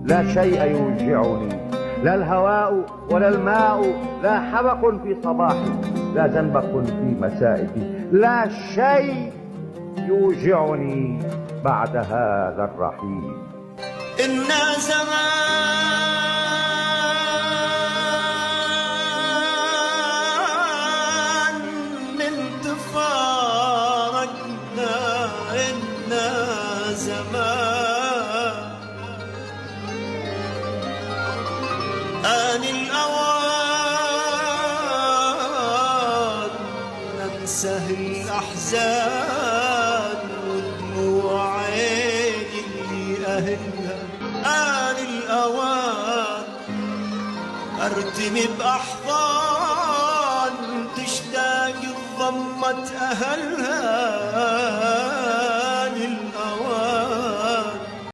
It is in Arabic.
لا شيء يوجعني، لا الهواء ولا الماء، لا حبق في صباحي، لا زنبق في مسائي، لا شيء يوجعني بعد هذا الرحيل. إنا زمان من تفارقنا، إنا زمان آن الأوان ننسى الأحزان ودموع عين اللي أهلها. آن الأوان أرتمي بأحضان تشتاق ضمة أهلها.